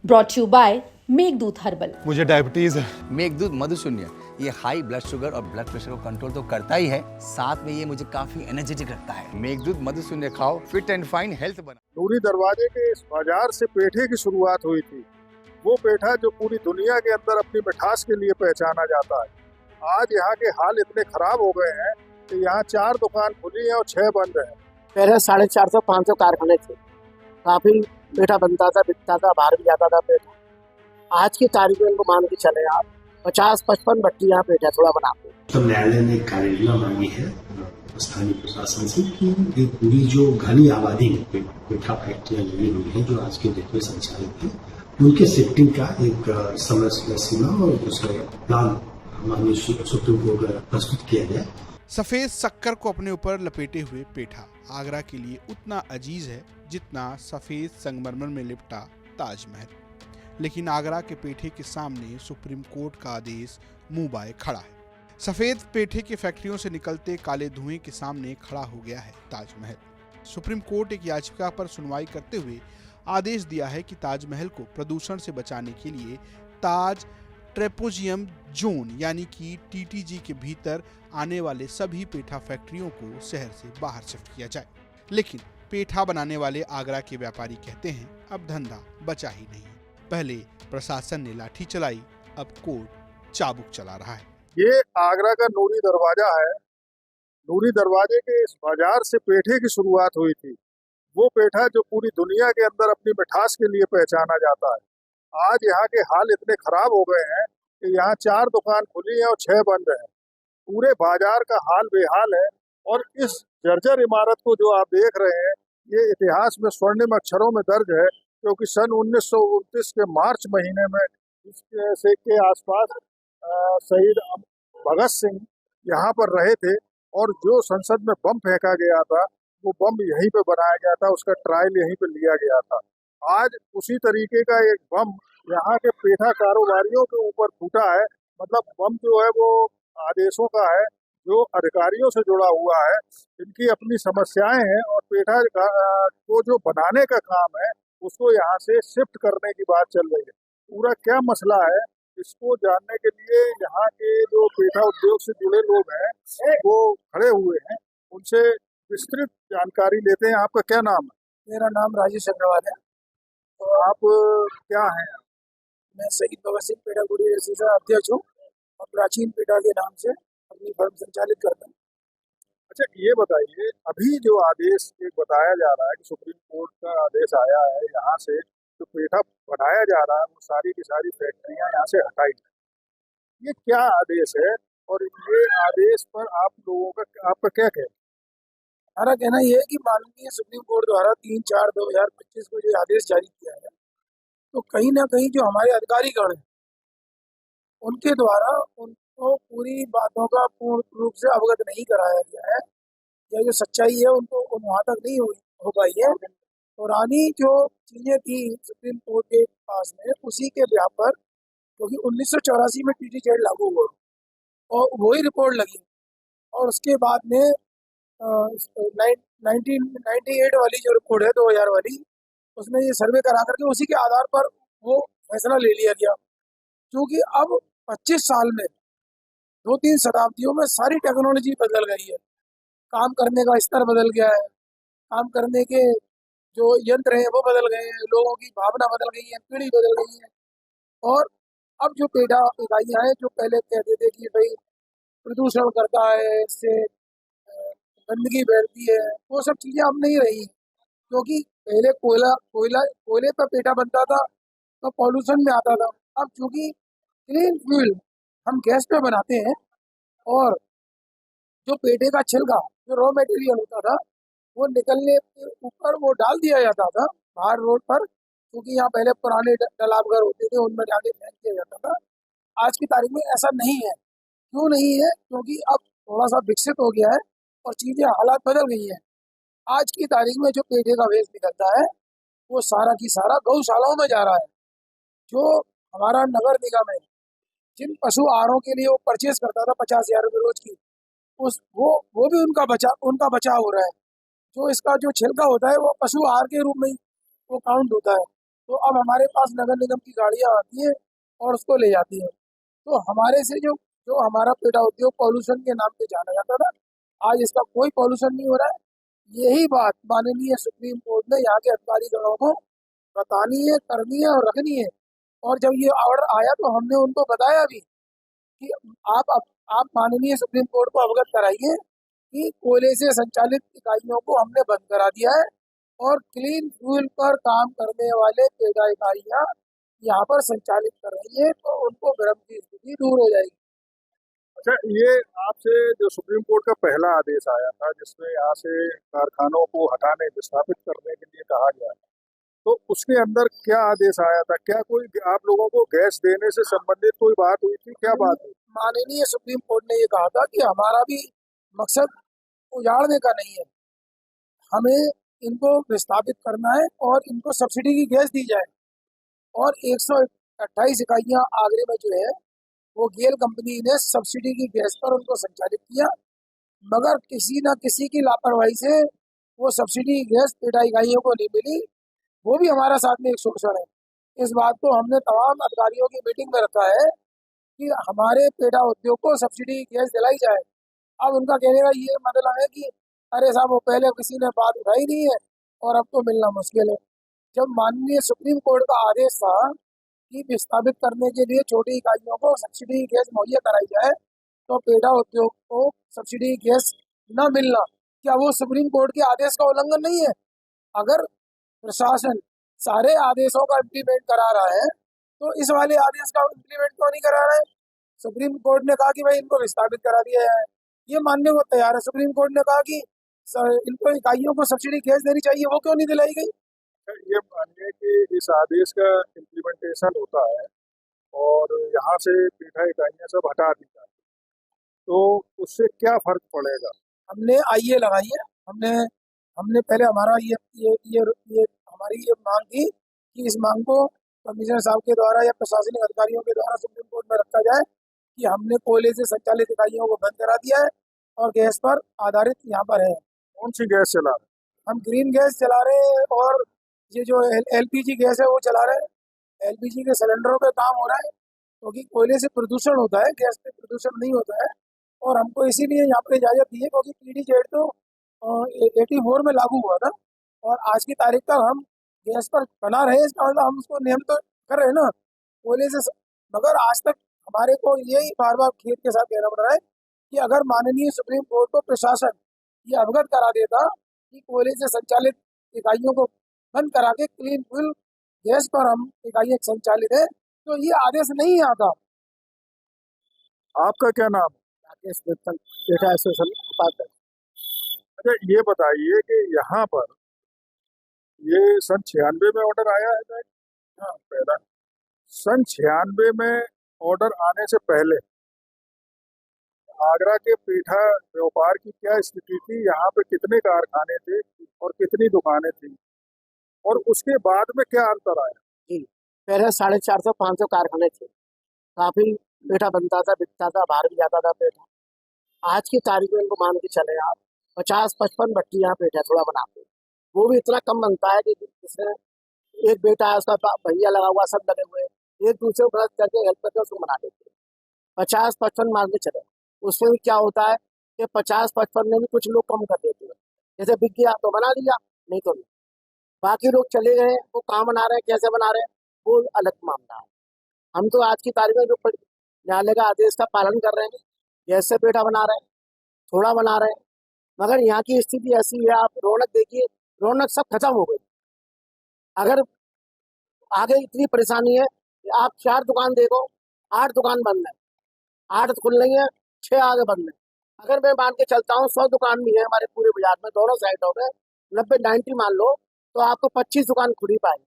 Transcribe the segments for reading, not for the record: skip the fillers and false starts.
Brought you by Meghdoot herbal. मुझे diabetes है। मेघदूत मधुशून्य ये हाई ब्लड शुगर और ब्लड प्रेशर को कंट्रोल तो करता ही है, साथ में ये मुझे काफी एनर्जेटिक रखता है। मेघदूत मधुशून्य खाओ, फिट एंड फाइन हेल्थ बना। नूरी दरवाजे के इस बाजार से पेठे की शुरुआत हुई थी। वो पेठा जो पूरी दुनिया के अंदर अपनी मिठास के लिए पहचाना जाता है। आज यहाँ के हाल इतने खराब हो गए हैं कि यहाँ 4 दुकान खुली हैं और 6 बंद हैं। पहले 450-500 कारखाने थे, काफी पेठा बनता था, बिकता था, बाहर भी जाता था पेठा। आज की तारीख में इनको मान के चले आप 50-55 भट्टी यहाँ पेठा थोड़ा बनाते हैं। तो न्यायालय ने कार्ययोजना मांगी है स्थानीय प्रशासन से कि ये पूरी जो घनी आबादी में पेठा फैक्ट्रियां लगी हुई है जो आज के डेट में संचालित है, उनके शिफ्टिंग का एक समय सीमा और दूसरे प्लान माननीय सुप्रीम कोर्ट द्वारा प्रस्तुत किया गया। सफेद शक्कर को अपने ऊपर लपेटे हुए पेठा आगरा के लिए उतना अजीज है जितना सफेद संगमरमर में लिपटा ताजमहल। लेकिन आगरा के पेठे के सामने सुप्रीम कोर्ट का आदेश मुंह बाए खड़ा है। सफेद पेठे की फैक्ट्रियों से निकलते काले धुएं के सामने खड़ा हो गया है ताजमहल। सुप्रीम कोर्ट एक याचिका पर सुनवाई करते हुए आदेश दिया है कि ताजमहल को प्रदूषण से बचाने के लिए ताज ट्रेपेजियम जोन यानी कि टीटीजी के भीतर आने वाले सभी पेठा फैक्ट्रियों को शहर से बाहर शिफ्ट किया जाए। लेकिन पेठा बनाने वाले आगरा के व्यापारी कहते हैं अब धंधा बचा ही नहीं। पहले प्रशासन ने लाठी चलाई, अब कोर्ट चाबुक चला रहा है। ये आगरा का नूरी दरवाजा है। नूरी दरवाजे के इस बाजार से पेठे की शुरुआत हुई थी। वो पेठा जो पूरी दुनिया के अंदर अपनी मिठास के लिए पहचाना जाता है। आज यहाँ के हाल इतने खराब हो गए हैं कि यहाँ 4 दुकान खुली हैं और 6 बंद हैं। पूरे बाजार का हाल बेहाल है और इस जर्जर इमारत को जो आप देख रहे हैं ये इतिहास में स्वर्णिम अक्षरों में दर्ज है, क्योंकि सन 1929 के मार्च महीने में इसके के आसपास शहीद भगत सिंह यहाँ पर रहे थे और जो संसद में बम फेंका गया था वो बम यहीं पे बनाया गया था, उसका ट्रायल यहीं पे लिया गया था। आज उसी तरीके का एक बम यहाँ के पेठा कारोबारियों के ऊपर फूटा है। मतलब बम जो है वो आदेशों का है, जो अधिकारियों से जुड़ा हुआ है। इनकी अपनी समस्याएं हैं और पेठा को जो बनाने का काम है उसको यहाँ से शिफ्ट करने की बात चल रही है। पूरा क्या मसला है इसको जानने के लिए यहाँ के जो पेठा उद्योग से जुड़े लोग हैं वो खड़े हुए हैं, उनसे विस्तृत जानकारी लेते हैं। आपका क्या नाम है? मेरा नाम राजेश अग्रवाल है। तो आप क्या हैं? मैं शहीद भगत सिंह पेठा गुड़ी एसोसिएशन अध्यक्ष हूँ और प्राचीन पेठा के नाम से अपनी फर्म संचालित करता हूँ। अच्छा ये बताइए, अभी जो आदेश एक बताया जा रहा है कि सुप्रीम कोर्ट का आदेश आया है, यहाँ से जो पेठा बनाया जा रहा है वो सारी की सारी फैक्ट्रियाँ यहाँ से हटाई जाए, ये क्या आदेश है और ये आदेश पर आप लोगों का आपका क्या कहना है? हमारा कहना यह है कि माननीय सुप्रीम कोर्ट द्वारा 3/4/2025 को जो आदेश जारी किया है, तो कहीं ना कहीं जो हमारे अधिकारीगण हैं उनके द्वारा उनको पूरी बातों का पूर्ण रूप से अवगत नहीं कराया गया है। यह जो सच्चाई है उनको वहाँ तक नहीं हो पाई है। पुरानी जो चीजें थी सुप्रीम कोर्ट के पास में उसी के ब्याह पर, क्योंकि 1984 में टीटीजेड लागू हुआ और वही रिपोर्ट लगी और उसके बाद में 1998 वाली जो रिपोर्ट है 2000 वाली, उसमें ये सर्वे करा करके उसी के आधार पर वो फैसला ले लिया गया। क्योंकि अब 25 साल में 2-3 शताब्दियों में सारी टेक्नोलॉजी बदल गई है, काम करने का स्तर बदल गया है, काम करने के जो यंत्र हैं वो बदल गए हैं, लोगों की भावना बदल गई है, पीढ़ी बदल गई है। और अब जो पेठा इकाइयाँ हैं जो पहले कहते थे कि भाई प्रदूषण करता है, इससे गंदगी बैठती है, वो सब चीज़ें अब नहीं रही। क्योंकि पहले कोयले पर पेठा बनता था तो पॉल्यूशन में आता था। अब चूँकि क्लीन फ्यूल हम गैस पे बनाते हैं और जो पेठे का छिलका जो रॉ मटेरियल होता था वो निकलने के ऊपर वो डाल दिया जाता था बाहर रोड पर, क्योंकि यहाँ पहले पुराने तालाब घर होते थे उनमें जाके फेंक दिया जाता था। आज की तारीख में ऐसा नहीं है। क्यों नहीं है? क्योंकि अब थोड़ा सा विकसित हो गया है और चीज़ें हालात बदल गई हैं। आज की तारीख में जो पेठे का वेस्ट निकलता है वो सारा की सारा गौशालाओं में जा रहा है। जो हमारा नगर निगम है जिन पशु आहारों के लिए वो परचेज करता था 50,000 रुपये रोज की, वो भी उनका बचाव हो रहा है। जो इसका जो छिलका होता है वो पशु आहार के रूप में ही वो काउंट होता है। तो अब हमारे पास नगर निगम की गाड़ियां आती हैं और उसको ले जाती हैं। तो हमारे से जो जो हमारा पेटा उद्योग पॉल्यूशन के नाम पे जाना जाता था, आज इसका कोई पॉल्यूशन नहीं हो रहा है। यही बात माननीय सुप्रीम कोर्ट ने यहाँ के अधिकारी गणों को बतानी है, करनी है और रखनी है। और जब ये ऑर्डर आया तो हमने उनको बताया भी कि आप माननीय सुप्रीम कोर्ट को अवगत कराइए कि कोयले से संचालित इकाइयों को हमने बंद करा दिया है और क्लीन फ्यूल पर काम करने वाले पेटा इकाइयाँ यहाँ पर संचालित कर रही है, तो उनको गर्म की स्थिति दूर हो जाएगी। अच्छा, ये आपसे जो सुप्रीम कोर्ट का पहला आदेश आया था जिसमें यहाँ से कारखानों को हटाने विस्थापित करने के लिए कहा गया, तो उसके अंदर क्या आदेश आया था? क्या कोई आप लोगों को गैस देने से संबंधित कोई बात हुई थी? क्या बात हुई? माननीय सुप्रीम कोर्ट ने ये कहा था कि हमारा भी मकसद उजाड़ने का नहीं है, हमें इनको विस्थापित करना है और इनको सब्सिडी की गैस दी जाए। और 128 इकाइयाँ आगरे में जो है वो गेल कंपनी ने सब्सिडी की गैस पर उनको संचालित किया, मगर किसी न किसी की लापरवाही से वो सब्सिडी की गैस पेटा इकाइयों को नहीं मिली। वो भी हमारा साथ में एक शोषण है। इस बात को हमने तमाम अधिकारियों की मीटिंग में रखा है कि हमारे पेटा उद्योग को सब्सिडी की गैस दिलाई जाए। अब उनका कहने का ये मतलब है कि अरे साहब, वो पहले किसी ने बात उठाई नहीं है और अब तो मिलना मुश्किल है। जब माननीय सुप्रीम कोर्ट का आदेश था कि विस्थापित करने के लिए छोटी इकाइयों को सब्सिडी गैस मुहैया कराई जाए, तो पेटा उद्योग को सब्सिडी गैस न मिलना, क्या वो सुप्रीम कोर्ट के आदेश का उल्लंघन नहीं है? अगर प्रशासन सारे आदेशों का इम्प्लीमेंट करा रहा है तो इस वाले आदेश का इम्प्लीमेंट क्यों नहीं करा रहा है? सुप्रीम कोर्ट ने कहा कि भाई इनको विस्थापित करा दिया है, ये मानने को तैयार है। सुप्रीम कोर्ट ने कहा कि इनको इकाइयों को सब्सिडी गैस देनी चाहिए, वो क्यों नहीं दिलाई गई? ये मानिए कि इस आदेश का इम्प्लीमेंटेशन होता है और यहाँ से पेटा इकाइयाँ सब हटा दी जाती, तो उससे क्या फर्क पड़ेगा? हमने आईए लगाई है। हमने पहले हमारा ये हमारी ये मांग थी कि इस मांग को कमिश्नर साहब के द्वारा या प्रशासनिक अधिकारियों के द्वारा सुप्रीम कोर्ट में रखा जाए कि हमने कोयले से संचालित इकाइयों को बंद करा दिया है और गैस पर आधारित यहाँ पर है। कौन सी गैस चला रहे? हम ग्रीन गैस चला रहे हैं और ये जो एलपीजी गैस है वो चला रहे हैं। एलपीजी के सिलेंडरों पे काम हो रहा है क्योंकि कोयले से प्रदूषण होता है, गैस पे प्रदूषण नहीं होता है। और हमको इसीलिए यहाँ पर इजाजत दी है क्योंकि पीडीजेड तो 84 में लागू हुआ था और आज की तारीख तक हम गैस पर बना रहे हैं। इसका मतलब हम उसको नियम तो कर रहे हैं ना कोयले से। मगर आज तक हमारे को यही बार बार खेत के साथ कहना पड़ रहा है कि अगर माननीय सुप्रीम कोर्ट को प्रशासन ये अवगत करा देता कि कोयले से संचालित इकाइयों को बंद करा के क्लीन फ्यूल गैस पर हम इकाइयाँ संचालित है, तो ये आदेश नहीं आता। आपका क्या नाम? राकेश मित्तल, पेटा एसोसिएशन उपाध्यक्ष। अच्छा, ये बताइए कि यहाँ पर ये सन 96 में ऑर्डर आया है ना? हाँ, पहला सन 96 में ऑर्डर आने से पहले आगरा के पेठा व्यापार की क्या स्थिति थी? यहाँ पे कितने कारखाने थे और कितनी दुकानें थी, और उसके बाद में क्या अंतर आया? जी, पहले 450-500 कारखाने थे, काफी पेठा बनता था, बिकता था, बाहर भी जाता था पेठा। आज की तारीख में इनको मान के चले आप 50-55 भट्टी यहाँ पेठा थोड़ा बनाते, वो भी इतना कम बनता है कि जिसमें एक बेटा है उसका भैया लगा हुआ, सब लगे हुए, एक दूसरे को मदद करके हेल्प करके उसको बना देते। 50-55 मान के चले। उसमें भी क्या होता है कि 50-55 में भी कुछ लोग कम कर देते हैं, जैसे बिक गया तो बना दिया, नहीं तो नहीं। बाकी लोग चले गए, वो कहाँ बना रहे हैं, कैसे बना रहे हैं, वो अलग मामला है। हम तो आज की तारीख में जो न्यायालय का आदेश का पालन कर रहे हैं, जैसे पेठा बना रहे हैं, थोड़ा बना रहे हैं, मगर यहाँ की स्थिति ऐसी है, आप रौनक देखिए, रौनक सब खत्म हो गई। अगर आगे इतनी परेशानी है कि आप 4 दुकान देखो, 8 दुकान बंद है, 8 खुल रही है, 6 आगे बंद है। अगर मैं मान के चलता हूँ 100 दुकान भी है हमारे पूरे बाजार में, दोनों साइडों में 90-90 मान लो, तो आपको 25 दुकान खुली पाएगी।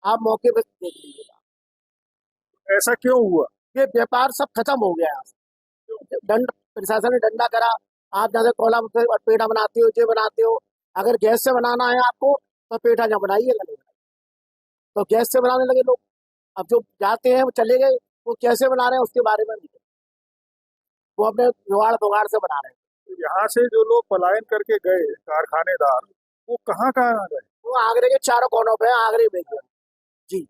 आप मौके पर देख लीजिएगा। ऐसा क्यों हुआ? ये व्यापार सब खत्म हो गया है। दंड प्रशासन ने डंडा करा, आप जहाँ से कोला पेठा बनाते हो, जो बनाते हो, अगर गैस से बनाना है आपको तो पेठा जहाँ बनाइएगा नहीं, तो गैस से बनाने लगे लोग। अब जो जाते हैं वो चले गए, वो कैसे बना रहे हैं उसके बारे में नहीं, वो अपने जुगाड़ बुगाड़ से बना रहे हैं। यहाँ से जो लोग पलायन करके गए कारखानेदार, वो कहाँ गए? वो आगरे के चारों कोनों पे आगरे में जी।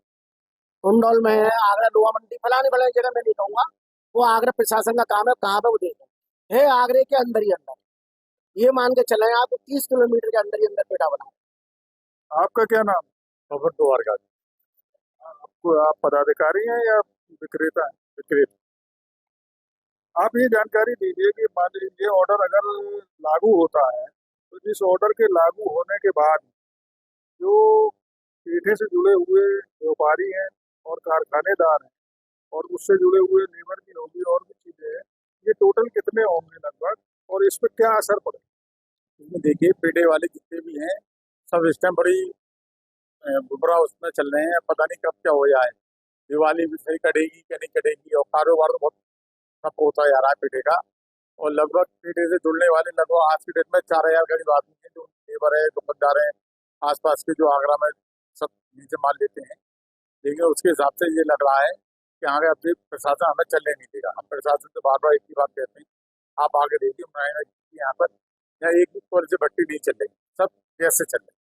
कुंडौल में है, आगरा लोहा मंडी, फलानी फलानी जगह मैं नहीं कहूंगा, वो आगरा प्रशासन का काम है, कहाँ पे वो देखें। है आगरे के अंदर ही अंदर, ये मान के चले आप 30 किलोमीटर के अंदर ही अंदर पेठा बना। आपका क्या नाम? खबर द्वारका। आपको आप पदाधिकारी हैं या विक्रेता हैं? विक्रेता। आप ये जानकारी दीजिए कि मान लीजिए ये ऑर्डर अगर लागू होता है तो जिस ऑर्डर के लागू होने के बाद जो पेठे से जुड़े हुए व्यापारी हैं और कारखानेदार हैं और उससे जुड़े हुए लेबर भी होगी और भी चीजें हैं, ये टोटल कितने होंगे लगभग, और इस पर क्या असर पड़ेगा? इसमें देखिए पेठे वाले जितने भी हैं सब इस टाइम बड़ी बुरा उसमें चल रहे हैं, पता नहीं कब क्या हो जाए। दिवाली भी सही कटेगी क्या नहीं कटेगी, और कारोबार तो बहुत ठप होता जा रहा है पेठे का। और लगभग पेठे से जुड़ने वाले लगभग आज की डेट में 4000 करीब आदमी हैं जो लेबर है, दुकानदार हैं, आसपास के जो आगरा में सब नीचे माल लेते हैं। लेकिन उसके हिसाब से ये लग रहा है कि आगे अब प्रशासन हमें चलने नहीं देगा। हम प्रशासन से बार बार एक ही बात कहते हैं, आप आगे देखिए मुआयना कीजिए, यहाँ पर यहाँ एक भी क्वालिटी से भट्टी नहीं चल रही, सब गैस से चल रही।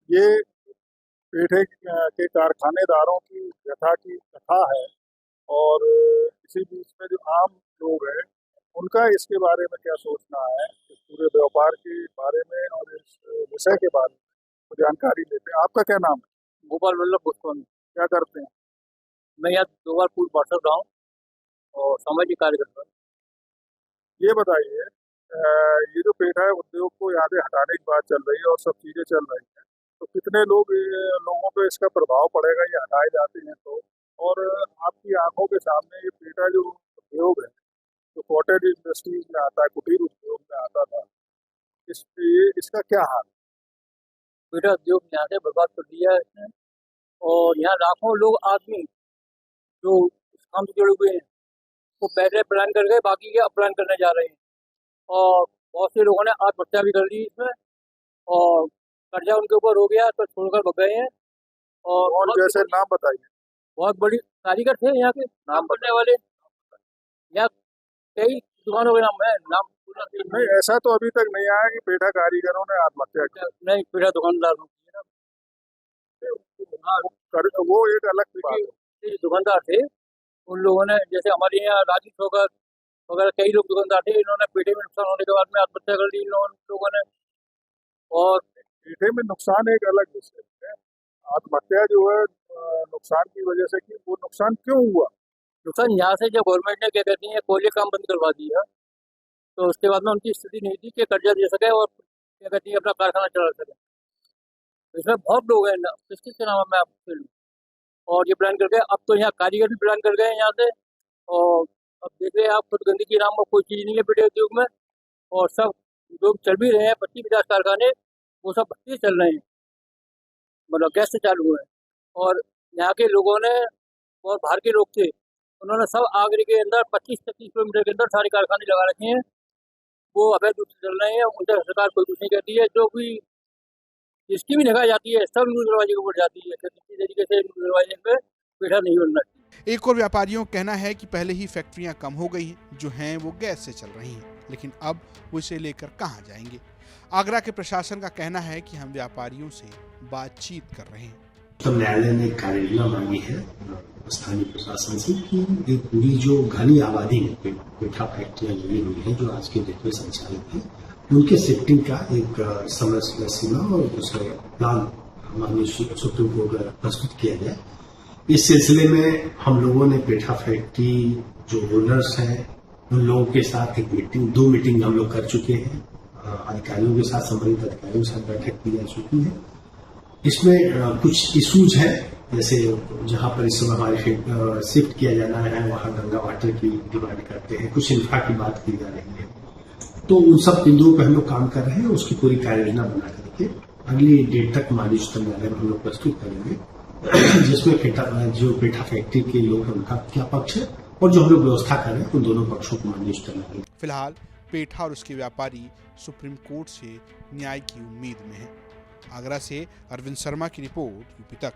ये पेठे के कारखानेदारों की व्यथा की कथा है, और इसी बीच में जो आम लोग हैं उनका इसके बारे में क्या सोचना है, इस पूरे व्यापार के बारे में और इस विषय के बारे में वो जानकारी लेते हैं। आपका क्या नाम है? गोपाल वल्लभ गोस्वामी। क्या करते हैं? मैं यहाँ 2 बार पूर्व पार्षद रहा हूँ और सामाजिक कार्यकर्ता। ये बताइए, ये जो पेठा उद्योग को यहाँ से हटाने की बात चल रही है और सब चीजें चल रही हैं, तो कितने लोगों पे इसका प्रभाव पड़ेगा ये हटाए जाते हैं तो? और आपकी आंखों के सामने ये पेठा जो उद्योग है, जो कॉटेज इंडस्ट्रीज में आता है, कुटीर उद्योग में आता था, इसका क्या हाल? पेठा उद्योग यहाँ से बर्बाद कर दिया है इसने, और यहाँ लाखों लोग आदमी जो इस काम से जुड़े हुए हैं वो पहले प्लान कर गए, बाकी के अब प्लान करने जा रहे हैं। और बहुत से लोगों ने आत्महत्या भी कर दी इसमें, और कर्जा उनके ऊपर हो गया तो छोड़कर भग गए हैं। और जैसे नाम बताइए। बहुत बड़ी कारीगर थे यहाँ के नाम करने वाले, यहाँ कई दुकानों के नाम है, नाम नहीं, ऐसा तो अभी तक नहीं आया कि पेठा कारीगरों ने आत्महत्या की। नहीं, पेठा दुकानदार वो एक अलग बात है। दुकानदार थे उन लोगों ने, जैसे हमारे यहाँ राजीव ठोकर वगैरह कई लोग दुकानदार थे, इन्होंने पेठे में नुकसान होने के बाद में आत्महत्या कर दी इन लोगों ने। और पेठे में नुकसान एक अलग विषय है, आत्महत्या जो है नुकसान की वजह से की, वो नुकसान क्यों हुआ? नुकसान यहाँ से जब गवर्नमेंट ने क्या कहती है कोयले काम बंद करवा दिया, तो उसके बाद में उनकी स्थिति नहीं थी कि कर्जा दे सके और क्या कहती है अपना कारखाना चला सके। इसमें बहुत लोग हैं, किसके नाम मैं आपको लूँ, और ये प्लान कर गए। अब तो यहाँ कारीगर भी प्लान कर गए यहाँ से, और अब देख रहे हैं आप खुद गंदगी नाम का कोई चीज़ नहीं है पेठे उद्योग में, और सब जो चल भी रहे हैं 25-50 कारखाने वो सब भट्टी चल रहे हैं, मतलब गैस से चालू है। और यहाँ के लोगों ने और बाहर के लोग थे, उन्होंने सब आगरे के अंदर 25-30 किलोमीटर के अंदर सारे कारखाने लगा रखे हैं, वो अवैध रूप से चल रहे हैं। उनसे सरकार कोई कुछ नहीं कहती है, जो भी जिसकी भी निगाह जाती है सब न्यूज़ दरवाजे के ऊपर जाती है, किसी तरीके से न्यूज़ दरवाजे पे पेठा नहीं बनना चाहिए। एक और व्यापारियों का कहना है कि पहले ही फैक्ट्रियां कम हो गई हैं, जो हैं वो गैस से चल रही हैं, लेकिन अब वो इसे लेकर कहां जाएंगे। आगरा के प्रशासन का कहना है कि हम व्यापारियों से बातचीत कर रहे हैं। उच्चतम न्यायालय ने कार्ययोजना मांगी है स्थानीय प्रशासन से कि ये पूरी जो घनी आबादी में पेठा फैक्ट्रियां लगी हुई है जो आज के डेट में संचालित है, उनके शिफ्टिंग का एक समय सीमा और दूसरा प्लान माननीय सुप्रीम कोर्ट द्वारा प्रस्तुत किया जाए। इस सिलसिले में हम लोगों ने पेठा फैक्ट्री जो ओनर्स हैं उन लोगों के साथ एक मीटिंग, 2 मीटिंग हम लोग कर चुके हैं। अधिकारियों के साथ, संबंधित अधिकारियों के साथ बैठक की जा चुकी है। इसमें कुछ इशूज है, जैसे जहां पर इस समय हमारे शिफ्ट किया जाना है वहां गंगा वाटर की डिमांड करते हैं, कुछ इंफ्रा की बात की जा रही है, तो उन सब बिंदुओं पर हम लोग काम कर रहे हैं। उसकी पूरी कार्ययोजना बना करके अगली डेट तक माननीय उच्चतम न्यायालय में हम लोग प्रस्तुत करेंगे, जिसमें पेठा फैक्ट्री के लोग हैं उनका क्या पक्ष है और जो हम लोग व्यवस्था कर रहे हैं उन दोनों पक्षों को माननीय उच्चतम न्यायालय। फिलहाल पेठा और उसके व्यापारी सुप्रीम कोर्ट से न्याय की उम्मीद में हैं। आगरा से अरविंद शर्मा की रिपोर्ट, यूपी तक।